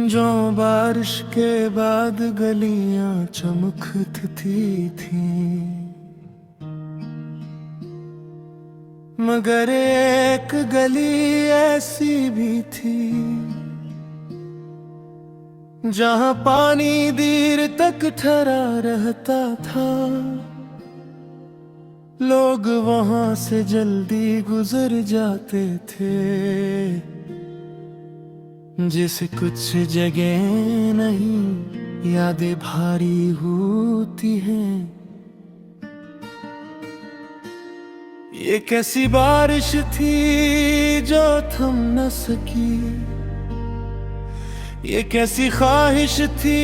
जो बारिश के बाद गलियां चमकती थी, मगर एक गली ऐसी भी थी जहां पानी देर तक ठहरा रहता था। लोग वहां से जल्दी गुजर जाते थे। जिसे कुछ जगह नहीं यादें भारी होती हैं। ये कैसी बारिश थी जो थम न सकी, ये कैसी ख्वाहिश थी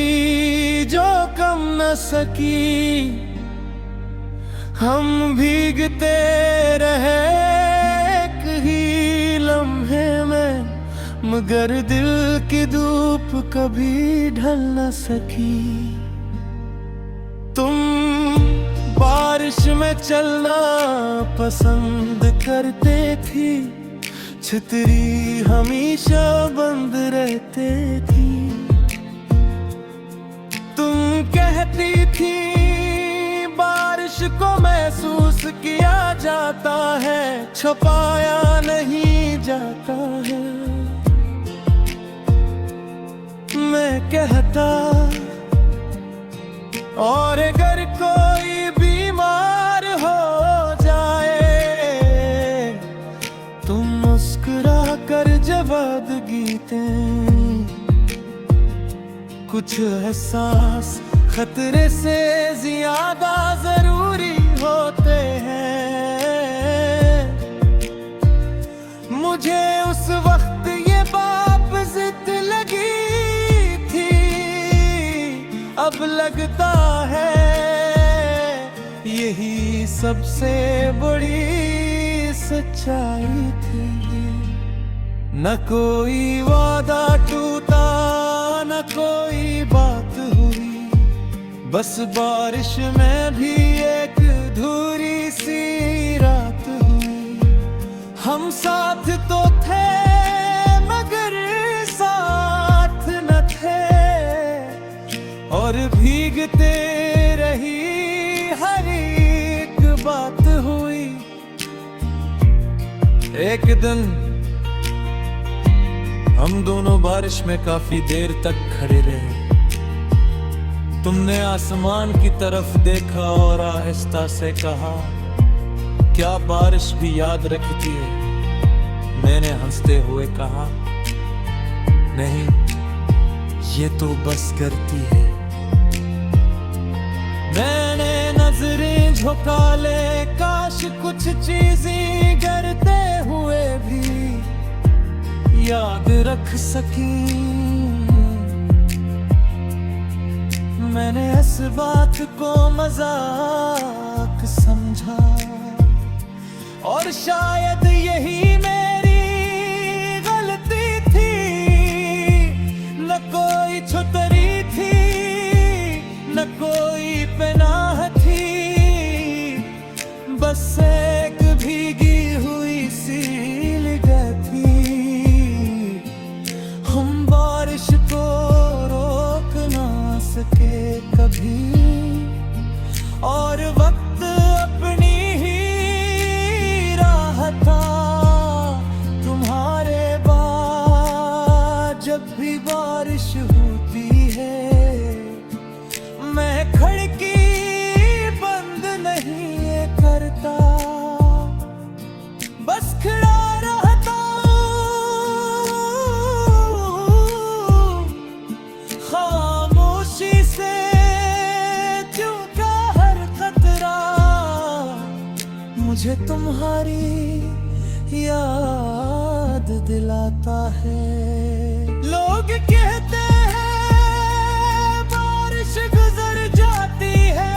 जो कम न सकी। हम भीगते रहे एक ही लम्हे में, मगर दिल की धूप कभी ढल न सकी। तुम बारिश में चलना पसंद करते थी, छतरी हमेशा बंद रहते थी। तुम कहती थी बारिश को महसूस किया जाता है, छुपाया नहीं जाता है। मैं कहता और अगर कोई बीमार हो जाए, तुम मुस्कुरा कर जवाब देते। कुछ एहसास खतरे से ज्यादा जरूरी होते हैं। मुझे उस वक्त ये बात जिद लगी थी, अब लगता है यही सबसे बड़ी सच्चाई थी। न कोई वादा टूटा, न कोई बात हुई, बस बारिश में भी एक अधूरी सी रात हुई। हम साथ तो थे मगर साथ न थे, और भीगते रही हर एक बात हुई। एक दिन हम दोनों बारिश में काफी देर तक खड़े रहे। तुमने आसमान की तरफ देखा और आहिस्ता से कहा, क्या बारिश भी याद रखती है? मैंने हंसते हुए कहा, नहीं, ये तो बस करती है। मैंने नजरें झुका ले, काश कुछ चीजें करते हुए भी याद रख सकी। मैंने इस बात को मजाक समझा, और शायद यही मेरी गलती थी। न कोई छतरी थी, न कोई पनाह थी, बस एक भीगी हुई सी निगाह थी। हम बारिश को रोक ना सके कभी, और वक्त अपनी ही राह था तुम्हारे बाद। जब भी बारिश होती है, मैं खिड़की बंद नहीं करता, बस खड़ा रहता खामोशी से। क्योंकि हर खतरा मुझे तुम्हारी याद दिलाता है। लोग कहते हैं बारिश गुजर जाती है,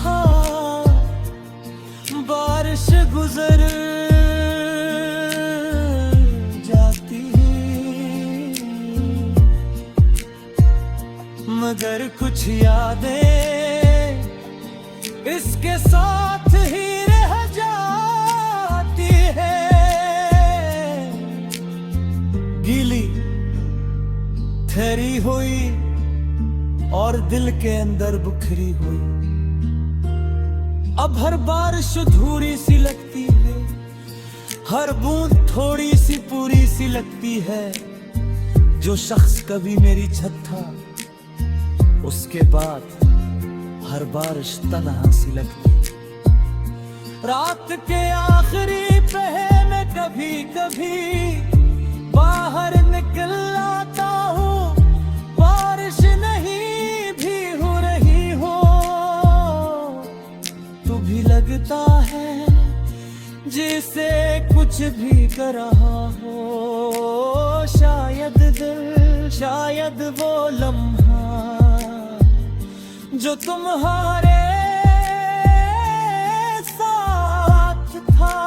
हाँ, बारिश गुजर जाती है। मगर कुछ यादें इसके साथ ही रह जाती है। गीली ठहरी हुई और दिल के अंदर बुखरी हुई, अब हर बारिश अधूरी सी लगती है, हर बूंद थोड़ी सी पूरी सी लगती है। जो शख्स कभी मेरी छत था, उसके बाद हर बारिश तन्हा सी लगती। रात के आखिरी पहर में कभी कभी बाहर निकल आता हूँ, बारिश नहीं भी हो रही हो तो भी लगता है जिसे कुछ भी कर रहा हो। शायद दिल, शायद वो लम्हा जो तुम्हारे साथ था,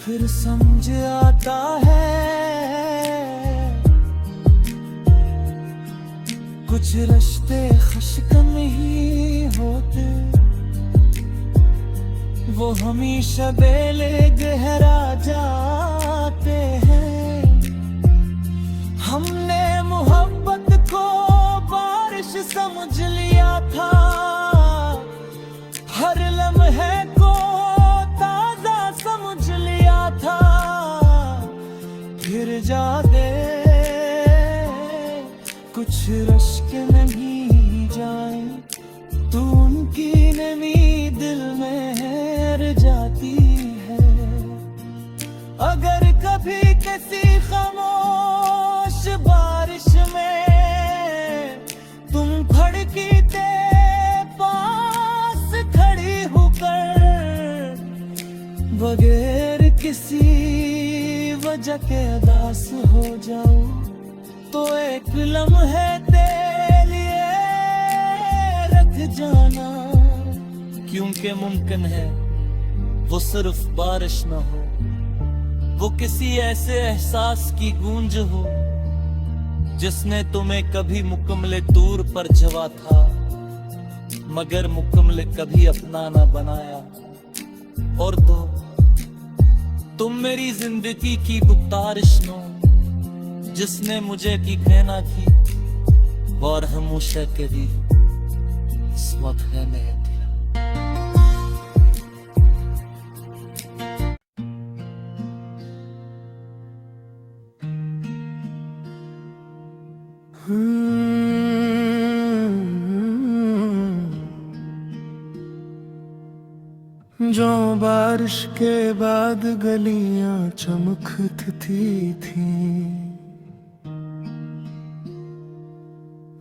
फिर समझ आता है कुछ रिश्ते खुशगम ही होते, वो हमेशा बेले गहरा जाते हैं। हमने मोहब्बत को बारिश समझ लिया था, हर लम्हे को ताजा समझ लिया था। फिर जागे कुछ रश्क नहीं जाए तो उनकी नमी दिल में रह जाती है। अगर कभी किसी खामोश बारिश में तुम फड़कीते पास खड़ी होकर, बगैर किसी वजह के उदास हो जाओ तो एक लम्हे तेरे लिए रख जाना। क्योंकि मुमकिन है वो सिर्फ बारिश न हो, वो किसी ऐसे एहसास की गूंज हो जिसने तुम्हें कभी मुकम्मल दूर पर जवा था, मगर मुकम्मल कभी अपना ना बनाया। और तो तुम मेरी जिंदगी की गुप्तारिश नो जिसने मुझे की कहना की और हमेशा के दी इस वक्त है मेरे दिल। जो बारिश के बाद गलियां चमकती थी,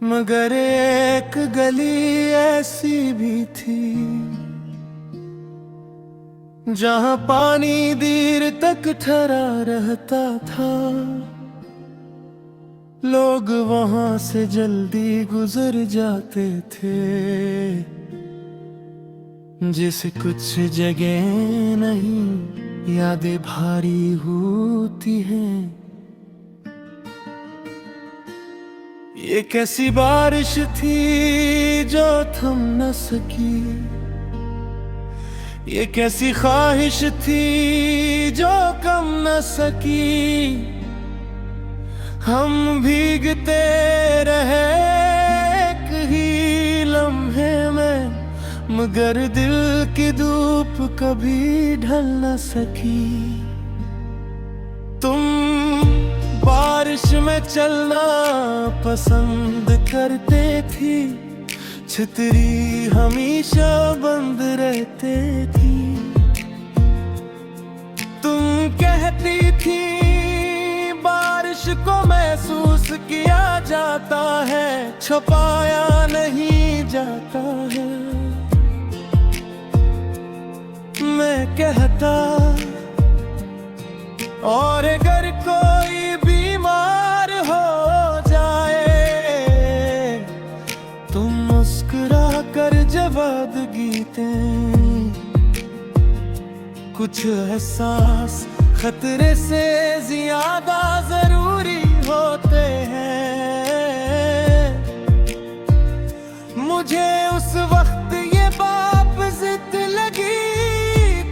मगर एक गली ऐसी भी थी जहां पानी देर तक ठहरा रहता था। लोग वहां से जल्दी गुजर जाते थे, जिसे कुछ जगह नहीं यादें भारी होती हैं। ये कैसी बारिश थी जो थम न सकी, ये कैसी ख्वाहिश थी जो कम न सकी। हम भीगते रहे एक ही लम्हे में, मगर दिल की धूप कभी ढल न सकी। तुम बारिश में चलना पसंद करते थी, छतरी हमेशा बंद रहते थी। तुम कहती थी बारिश को महसूस किया जाता है, छुपाया नहीं जाता है। मैं कहता और अगर कोई बीमार हो जाए, तुम मुस्कुरा कर जवाब देते। कुछ एहसास खतरे से ज्यादा जरूरी होते हैं। मुझे उस वक्त ये बाप जिद लगी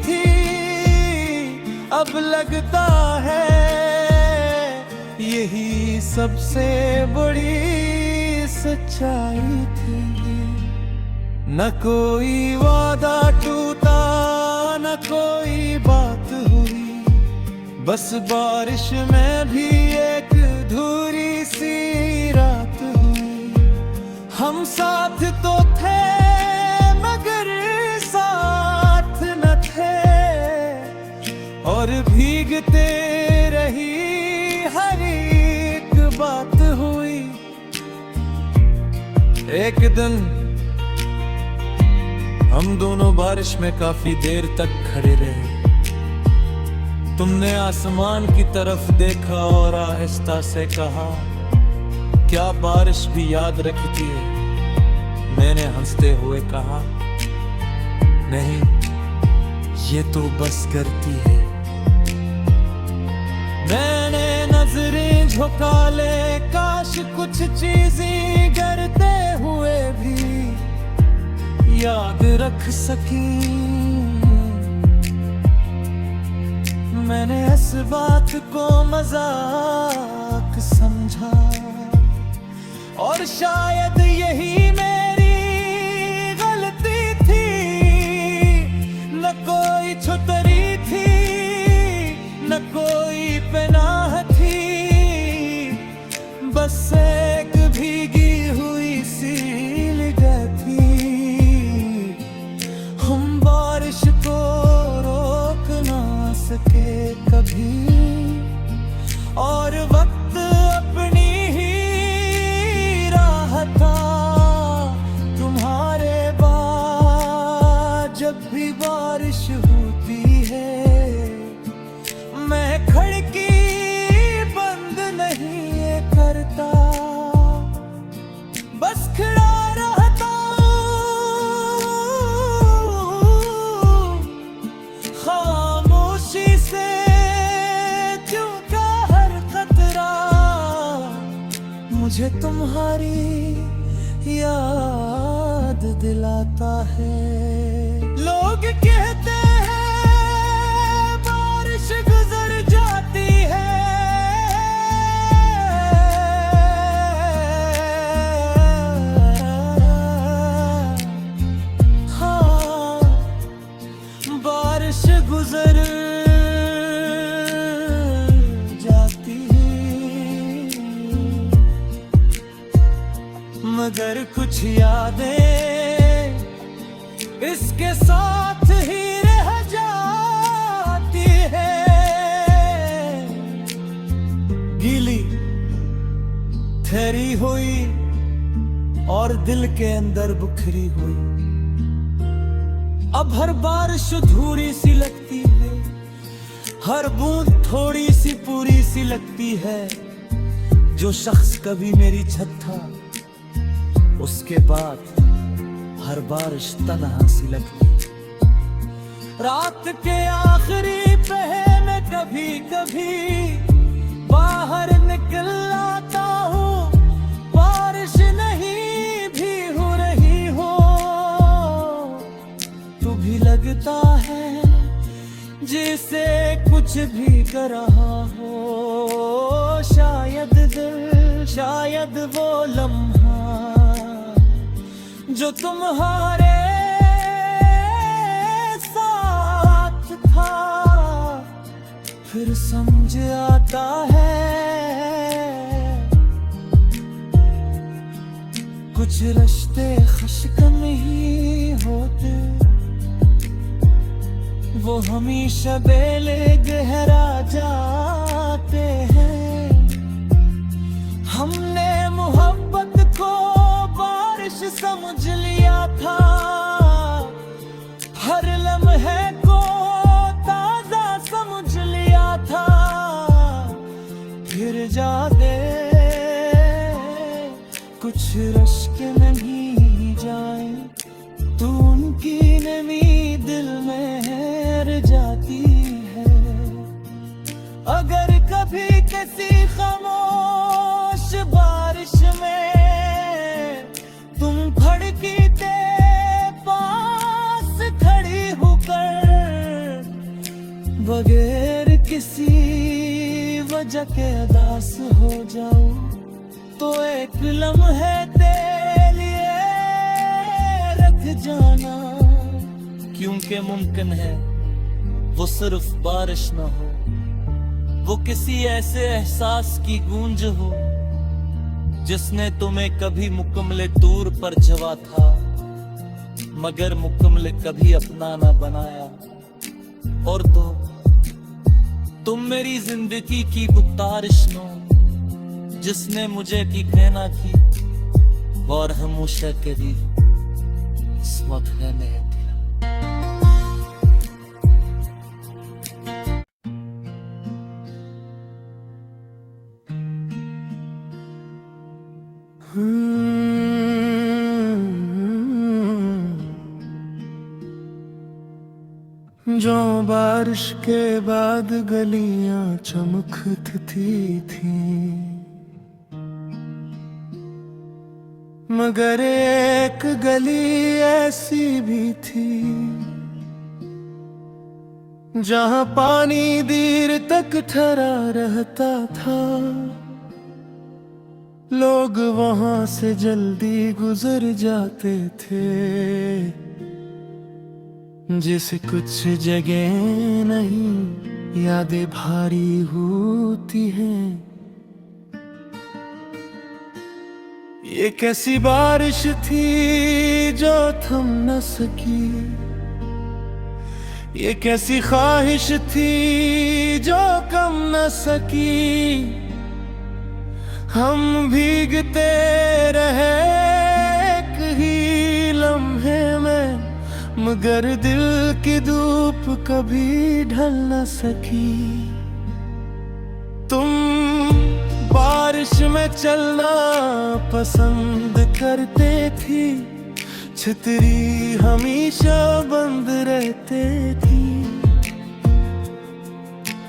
थी, अब लगता है यही सबसे बड़ी सच्चाई थी। न कोई वादा टूटा, न कोई बात हुई, बस बारिश में भी एक अधूरी सी रात हुई। हम साथ तो थे मगर साथ न थे, और भीगते रही हर एक बात हुई। एक दिन हम दोनों बारिश में काफी देर तक खड़े रहे। तुमने आसमान की तरफ देखा और आहिस्ता से कहा, क्या बारिश भी याद रखती है? मैंने हंसते हुए कहा, नहीं, ये तो बस करती है। मैंने नजरें झुका ले, काश कुछ चीजें करते हुए भी याद रख सकी। मैंने इस बात को मजाक समझा, और शायद यही मेरी गलती थी। न कोई छुतरी थी, न कोई पनाह थी, बस एक भीगी हुई सी निगाह थी। हम बारिश को रोक ना सके कभी, और वक्त अपनी ही राह था तुम्हारे बाद। जब भी बारिश होती है मैं खिड़की बंद नहीं करता, बस खड़ा रहता खामोशी से, क्योंकि हर खतरा मुझे तुम्हारी याद दिलाता है। लोग कहते हैं बारिश गुजर जाती है, हाँ, बारिश गुजर जाती है, मगर कुछ यादें इसके साथ ही रह जाती है। गीली ठहरी हुई और दिल के अंदर बुखरी हुई। अब हर बारिश अधूरी सी लगती है, हर बूंद थोड़ी सी पूरी सी लगती है। जो शख्स कभी मेरी छत था, उसके बाद हर बारिश तन्हा सी लगती। रात के आखिरी पहर में कभी कभी बाहर निकल आता हूँ, बारिश नहीं भी हो रही हो तो भी लगता है जिसे कुछ भी कर रहा हो। शायद दिल, शायद वो लम्हा जो तुम्हारे साथ था, फिर समझ आता है कुछ रिश्ते खुश्क नहीं होते, वो हमेशा बेले गहरा जाते हैं। हमने मोहब्बत को बारिश समझ लिया था, हर लम्हे को ताजा समझ लिया था। फिर जागे कुछ रश्क नहीं जाए तो उनकी नमी दिल में रह जाती है। अगर कभी किसी खामोश बारिश में तुम फड़की बगैर किसी वजह के अदास हो जाऊं तो एक लम्हे तेरे लिए रख जाना, क्योंकि मुमकिन है वो सिर्फ बारिश न हो, वो किसी ऐसे एहसास की गूंज हो जिसने तुम्हें कभी मुकम्मल दूर पर जवा था मगर मुकम्मल कभी अपना ना बनाया। और तो तुम मेरी जिंदगी की गुप्तारिश नो जिसने मुझे की कहना की और हमेशा के लिए इस वक्त है मेरे दिल। जो बारिश के बाद गलियां चमकती थी मगर एक गली ऐसी भी थी जहां पानी देर तक ठहरा रहता था, लोग वहां से जल्दी गुजर जाते थे। जिसे कुछ जगह नहीं यादें भारी होती हैं। ये कैसी बारिश थी जो थम न सकी, ये कैसी ख्वाहिश थी जो कम न सकी। हम भीगते रहे एक ही लम्हे में मगर दिल की धूप कभी ढल न सकी। तुम बारिश में चलना पसंद करते थी, छतरी हमेशा बंद रहते थी।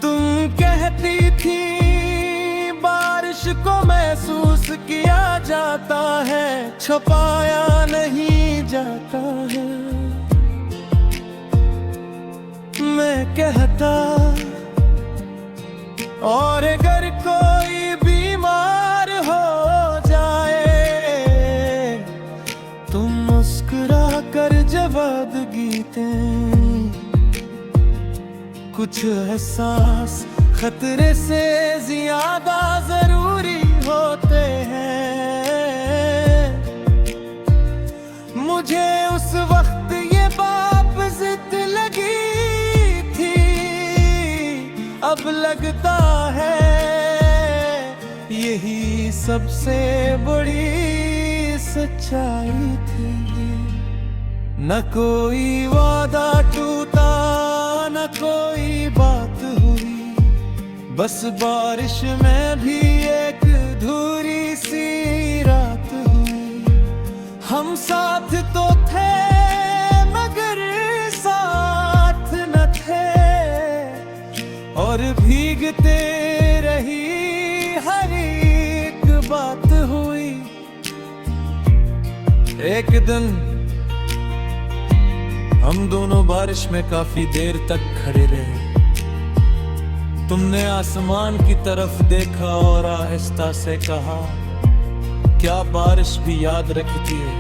तुम कहती थी बारिश को महसूस किया जाता है, छुपाया नहीं जाता है। मैं कहता और अगर कोई बीमार हो जाए तुम मुस्कुरा कर जवाब देते। कुछ एहसास खतरे से ज्यादा जरूरी होते हैं। मुझे उस वक्त ये बात जिद लगी, अब लगता है यही सबसे बड़ी सच्चाई थी। न कोई वादा टूटा न कोई बात हुई, बस बारिश में भी एक अधूरी सी रात हुई। हम साथ तो थे मगर साथ न थे और भीगते रही हर एक बात हुई। एक दिन हम दोनों बारिश में काफी देर तक खड़े रहे। तुमने आसमान की तरफ देखा और आहिस्ता से कहा, क्या बारिश भी याद रखती है?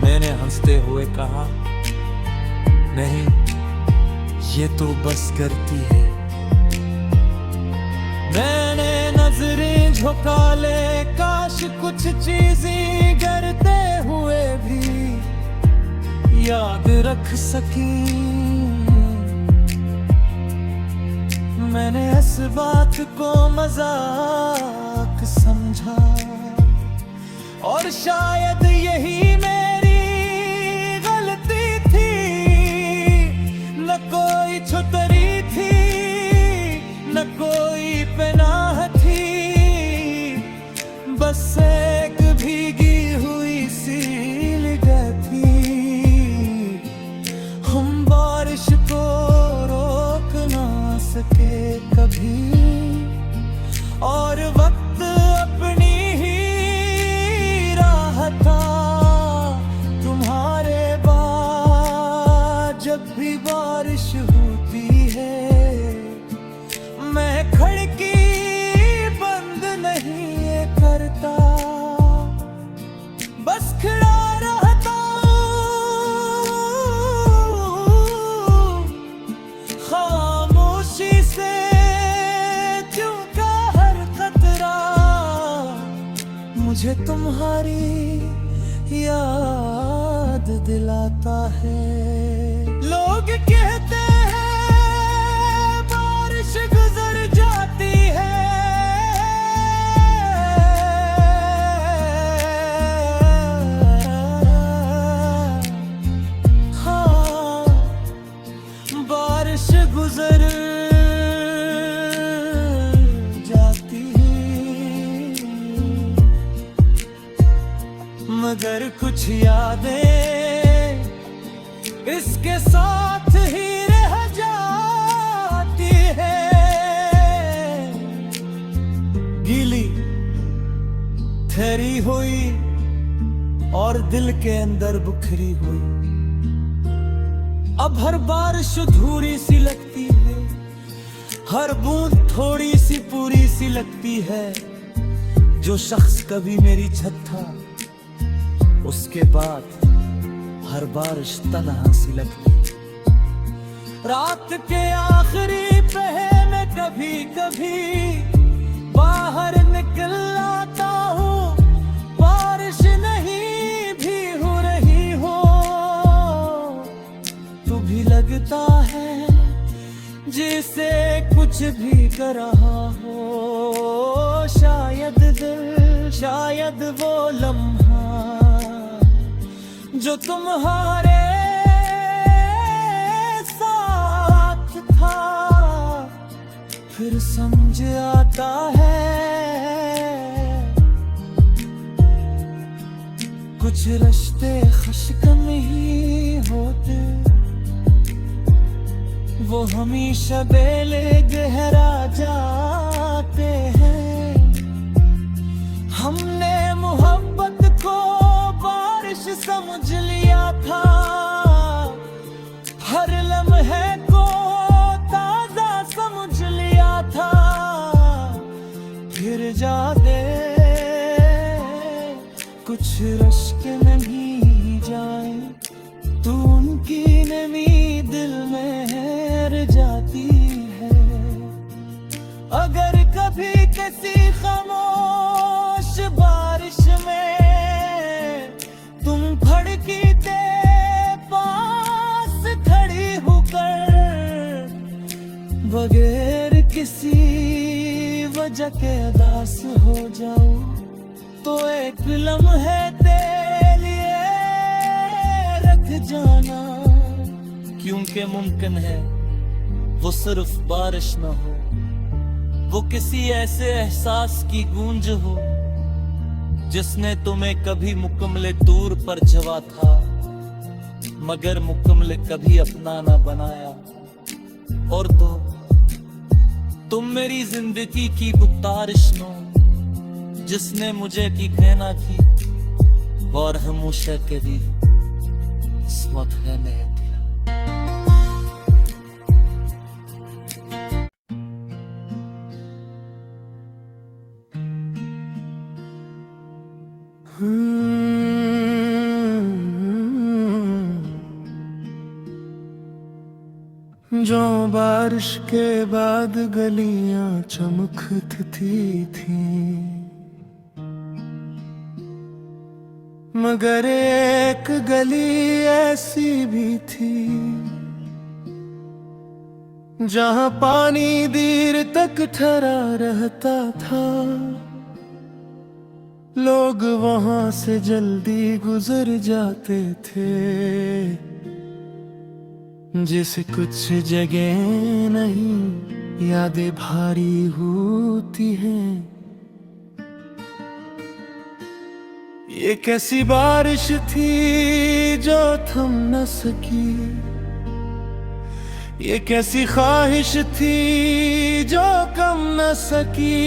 मैंने हंसते हुए कहा, नहीं, ये तो बस करती है। मैंने नजरें झुका ले, काश कुछ चीजें करते हुए भी याद रख सकी। मैंने इस बात को मजाक समझा और शायद यही मेरी गलती थी। न कोई छुतरी थी न कोई पनाह थी, बस एक भीगी हुई सी निगाह थी। हम बारिश को रोक ना सके कभी और वक्त अपनी ही राह था। तुम्हारे बाद जब भी बारिश होती है मुझे तुम्हारी याद दिलाता है। लोग कहते हैं बारिश गुजर जाती है, हाँ बारिश गुजर मगर कुछ यादें इसके साथ ही रह जाती है। गीली ठहरी हुई और दिल के अंदर बुखरी हुई। अब हर बारिश अधूरी सी लगती है, हर बूंद थोड़ी सी पूरी सी लगती है। जो शख्स कभी मेरी छत था, उसके बाद हर बारिश तन्हा सी लगती। रात के आखिरी पहर में कभी कभी बाहर निकल आता हूँ, बारिश नहीं भी हो रही हो तो भी लगता है जिसे कुछ भी कर रहा हो। शायद दिल, शायद वो लम्हा जो तुम्हारे साथ था, फिर समझ आता है कुछ रिश्ते खुशगम ही होते, वो हमेशा बेले गहरा जाते हैं। हमने मोहब्बत को बारिश समझ लिया था, हर लम्हे को ताजा समझ लिया था। फिर जाते कुछ रश्क नहीं जाए तो उनकी नमी दिल में रह जाती है। अगर कभी किसी खामोश बारिश में तुम फड़कीते पास खड़ी होकर, बगैर किसी वजह के उदास हो जाओ तो एक लम्हे तेरे लिए रख जाना। क्योंकि मुमकिन है वो सिर्फ बारिश न हो, वो किसी ऐसे एहसास की गूंज हो जिसने तुम्हें कभी मुकम्मल दूर पर जवा था, मगर मुकम्मल कभी अपना ना बनाया। और तो तुम मेरी जिंदगी की बुतारिश नो जिसने मुझे की कहना की और हमेशा के दी स्वत है नहीं दिला। जो बारिश के बाद गलियां चमकती थी, मगर एक गली ऐसी भी थी जहां पानी देर तक ठहरा रहता था। लोग वहां से जल्दी गुजर जाते थे, जिसे कुछ जगह नहीं यादें भारी होती हैं। ये कैसी बारिश थी जो थम न सकी, ये कैसी ख्वाहिश थी जो कम न सकी।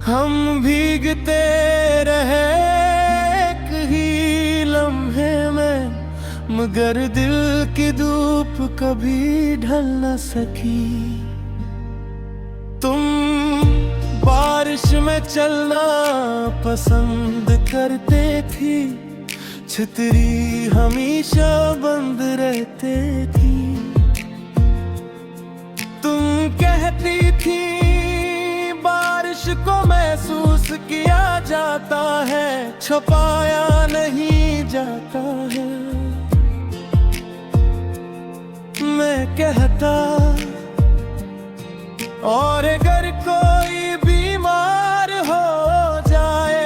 हम भीगते रहे एक ही लम्हे में, मगर दिल की धूप कभी ढल न सकी। तुम बारिश में चलना पसंद करते थी, छतरी हमेशा बंद रहते थी। तुम कहती थी बारिश को महसूस किया जाता है, छुपाया नहीं जाता है। मैं कहता और अगर कोई बीमार हो जाए,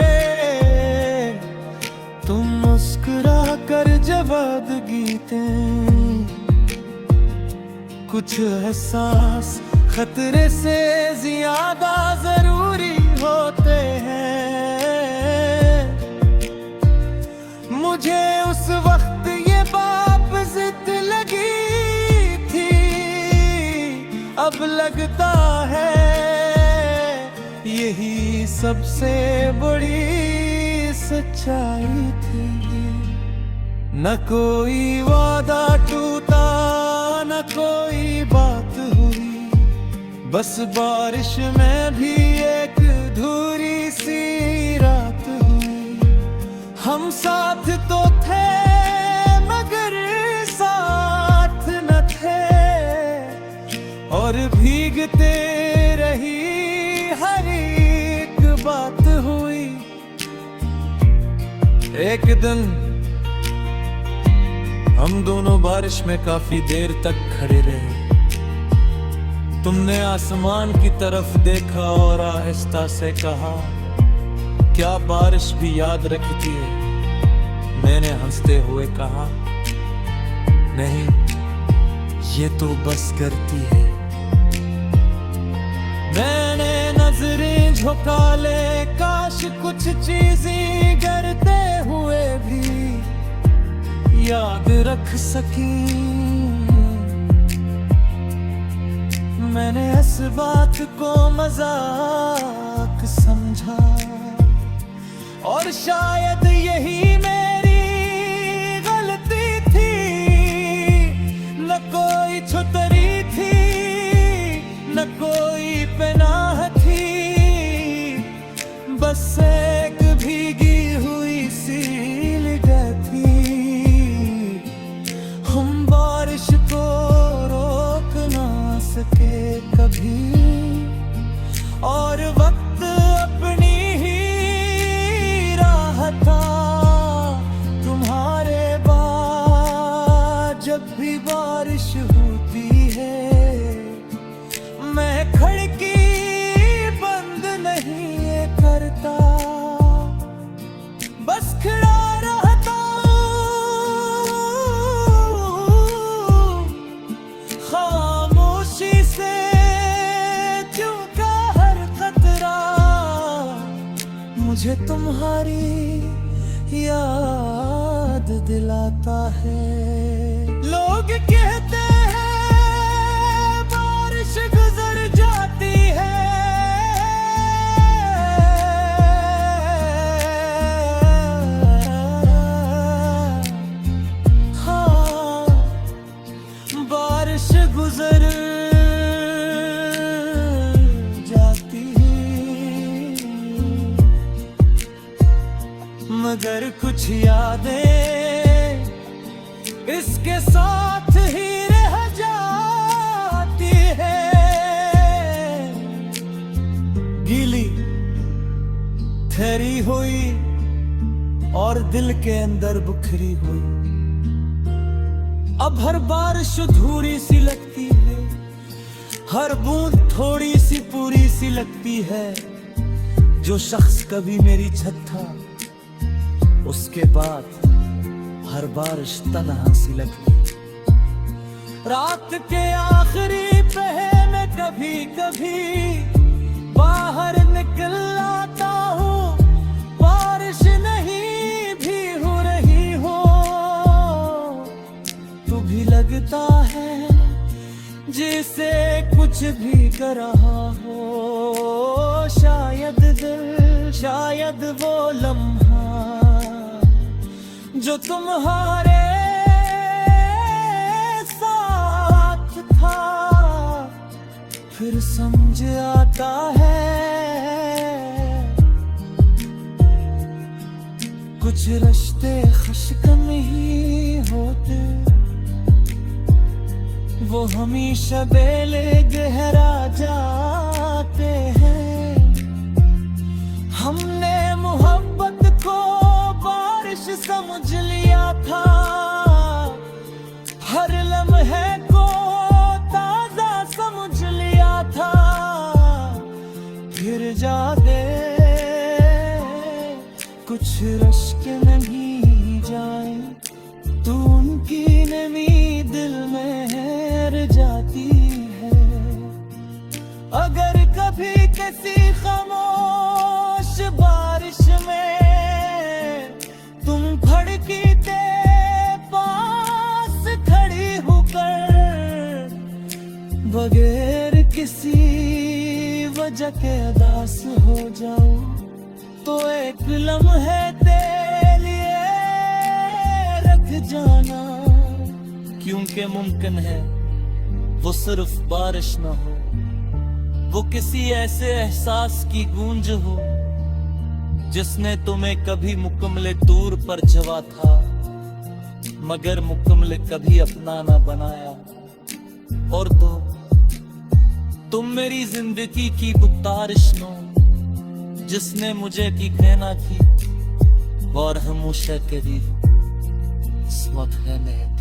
तुम मुस्कुरा कर जवाब देते। कुछ एहसास खतरे से ज्यादा जरूरी होते हैं। मुझे उस वक्त ये बात जिद लगी थी, अब लगता है यही सबसे बड़ी सच्चाई थी। न कोई वादा टूटा, न कोई बात हुई, बस बारिश में भी एक अधूरी सी रात हुई। हम साथ तो थे मगर साथ न थे, और भीगते रही हर एक बात हुई। एक दिन हम दोनों बारिश में काफी देर तक खड़े रहे। तुमने आसमान की तरफ देखा और आहिस्ता से कहा, क्या बारिश भी याद रखती है? मैंने हंसते हुए कहा, नहीं, ये तो बस करती है। मैंने नजरें झुका ले, काश कुछ चीजें करते हुए भी याद रख सकी। मैंने इस बात को मजाक समझा, और शायद यही मेरी गलती थी। न कोई छुतरी थी, न कोई पनाह थी, बस एक भीगी हुई सी लिगत थी। हम बारिश को रोक ना सके कभी, और वक्त अपनी ही राह था तुम्हारे बाद। जब भी बारिश होती है, मैं खिड़की बंद नहीं करता, बस खड़ा रहता खामोशी से। क्योंकि हर खतरा मुझे तुम्हारी याद दिलाता है। लोग कहते हैं बारिश गुजर जाती है, हाँ, बारिश गुजर जाती है, मगर कुछ यादें इसके साथ ही रह जाती है। गीली ठहरी हुई और दिल के अंदर बुखरी हुई। अब हर बारिश अधूरी सी लगती है, हर बूंद थोड़ी सी पूरी सी लगती है। जो शख्स कभी मेरी छत था, उसके बाद हर बारिश तन्हा सी लगती। रात के आखिरी पहर में कभी कभी बाहर निकल आता हूँ, बारिश नहीं भी हो रही हो तो भी लगता है जिसे कुछ भी कर रहा हो। शायद दिल, शायद वो लम्हा जो तुम्हारे साथ था, फिर समझ आता है कुछ रिश्ते खुश्क नहीं होते, वो हमेशा बेले गहरा जाते हैं। हम जागे, कुछ रश्क नहीं जाए, तू उनकी नमी दिल में रह जाती है। अगर कभी किसी खामोश बारिश में तुम फड़कीते पास खड़ी होकर, बगैर किसी वजह के उदास हो जाओ, तो एक लम्हे तेरे लिए रख जाना। क्योंकि मुमकिन है वो सिर्फ बारिश न हो, वो किसी ऐसे एहसास की गूंज हो जिसने तुम्हें कभी मुकम्मल दूर पर जवा था, मगर मुकम्मल कभी अपना ना बनाया। और तो तुम मेरी जिंदगी की गुप्तारिश नो, जिसने मुझे की कहना की और हमेशा के दी इस वक्त है मेरे दिल।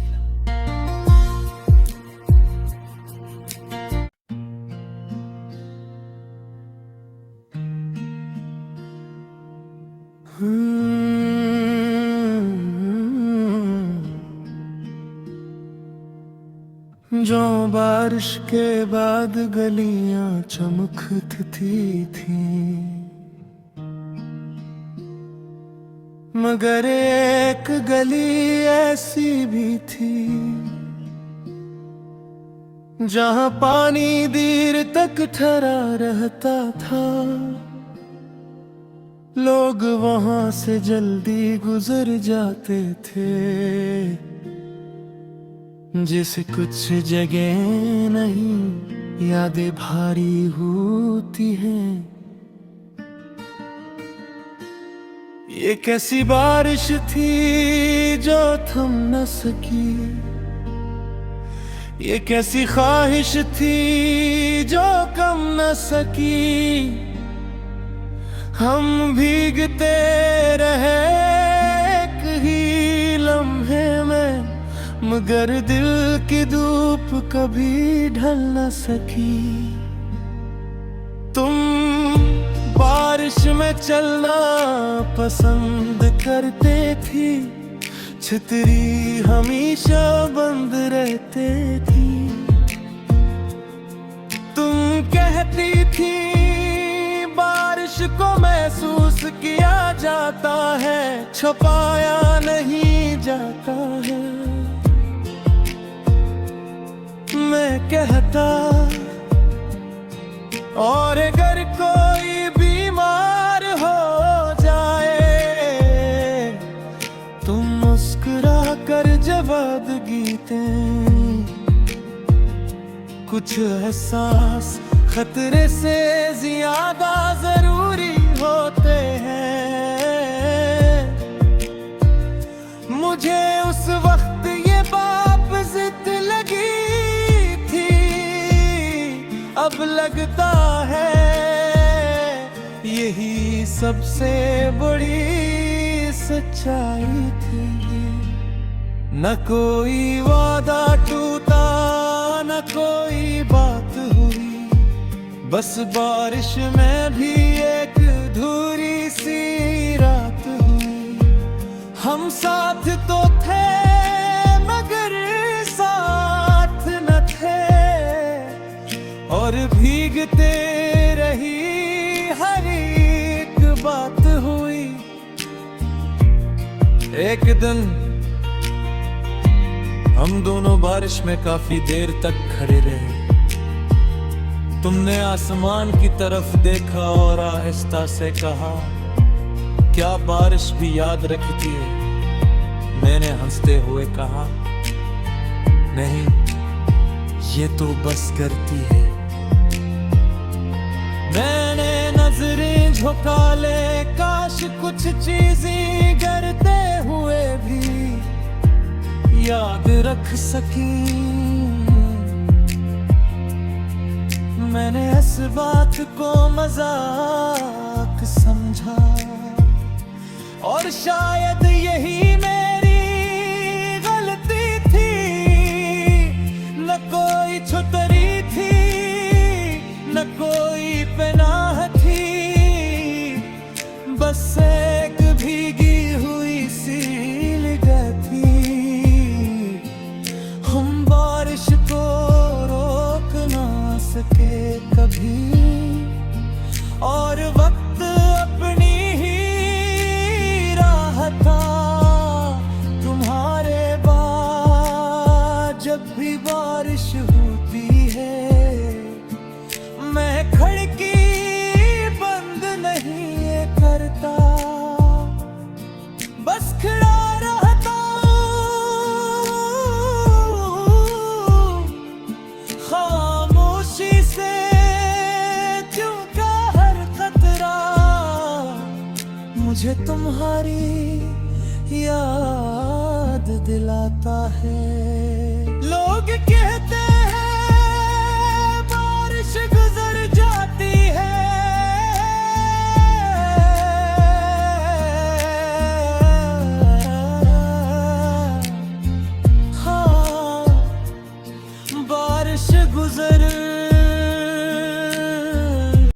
जो बारिश के बाद गलियां चमकती थी, मगर एक गली ऐसी भी थी जहां पानी देर तक ठहरा रहता था। लोग वहां से जल्दी गुजर जाते थे, जिसे कुछ जगह नहीं यादें भारी होती हैं। ये कैसी बारिश थी जो थम न सकी, ये कैसी ख्वाहिश थी जो कम न सकी। हम भीगते रहे एक ही लम्हे में, मगर दिल की धूप कभी ढल न सकी। तुम बारिश में चलना पसंद करते थी, छतरी हमेशा बंद रहते थी। तुम कहती थी बारिश को महसूस किया जाता है, छुपाया नहीं जाता है। मैं कहता और अगर कोई बीमार हो जाए, तुम मुस्कुरा कर जवाब देते। कुछ एहसास खतरे से ज्यादा जरूरी होते हैं। मुझे उस वक्त ये बात जिद लगी थी, अब लगता है यही सबसे बड़ी सच्चाई थी। न कोई वादा टूटा, न कोई बात हुई, बस बारिश में भी एक अधूरी सी रात हुई। हम साथ तो थे मगर साथ न थे, और भीगते रही हर एक बात हुई। एक दिन हम दोनों बारिश में काफी देर तक खड़े रहे। तुमने आसमान की तरफ देखा और आहिस्ता से कहा, क्या बारिश भी याद रखती है? मैंने हंसते हुए कहा, नहीं, ये तो बस करती है। मैंने नजरें झुका ले, काश कुछ चीजें करते हुए भी याद रख सकी। मैंने इस बात को मजाक समझा, और शायद यही मेरी गलती थी। न कोई छुतरी थी, न कोई पनाह थी, सके कभी, और वक्त अपनी ही राह था तुम्हारे बाद। जब भी बारिश होती है मैं खिड़की बंद नहीं करता, बस खड़ा रहता हूँ खामोशी से, क्योंकि हर खतरा मुझे तुम्हारी याद दिलाता है। लोग कहते